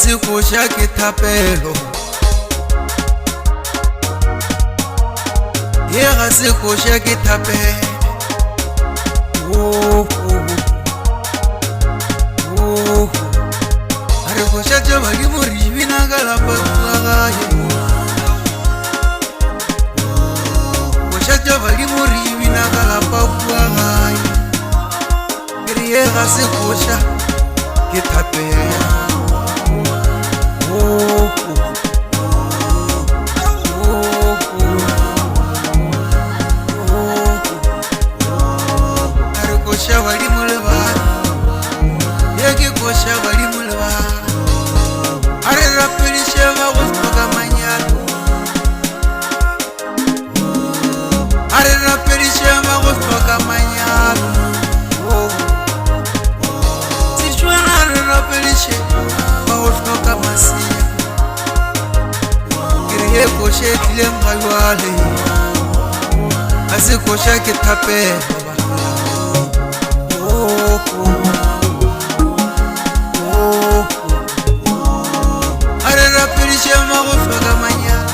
se koša ke thapelo ye ga se koša ke thapelo a re koša tša badimo re bina ka lapa la gae koša tša badimo re bina ka lapa la gae ke re ye ga se koša ke thapelo koša tlileng ga jwale a se koša ke thapelo a re rapediše magofo ka manyalo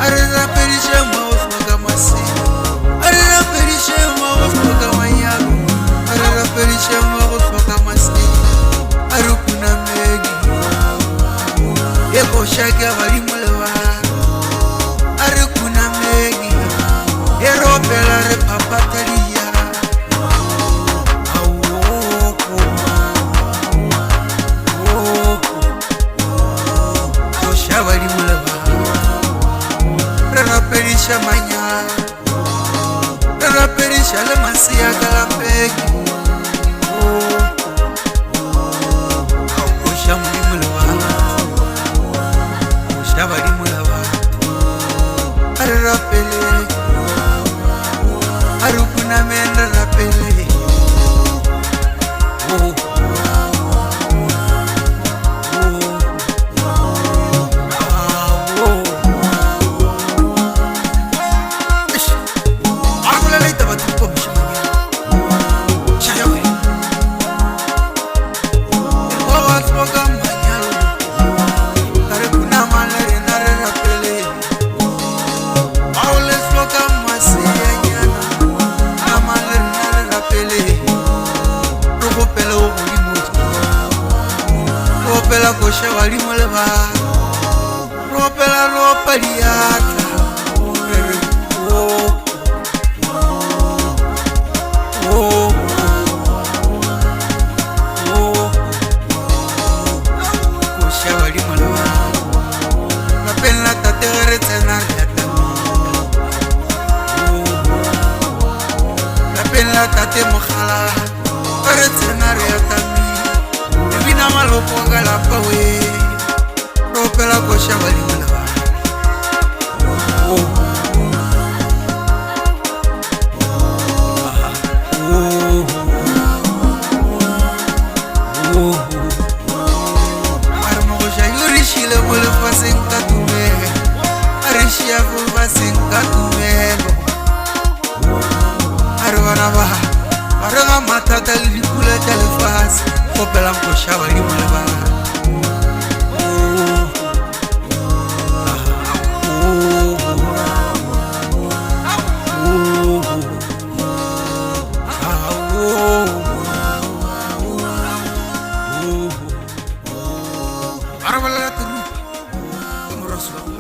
a re rapediše magofo ka maselo a re rapediše magofo ka manyalo a re rapediše magofo ka maselo a re kunamegi ye koša ke badimo le bana ropela re papataria koša badimo le bana re rapediša manyalo re rapediša le masea ka lapeki koša modimo le bana koša badimo le bana a re rapele arukuna menda rapele ropela koša badimo le bana ropela ropa diatla koša badimo le bana lapeng la tate ge re tsena re lapeng la tate mogala ge re tsena re atamile bina maloko ka lapa we ropela koša badimo le bana a re mogoša yo re šile mo lefaseng ka tumelo a re šia go lefaseng ka tumelo a re bana ba re ga mathata le dipula tša lefase kopelang koša badimo le bana a re bolela terupa ke moroswa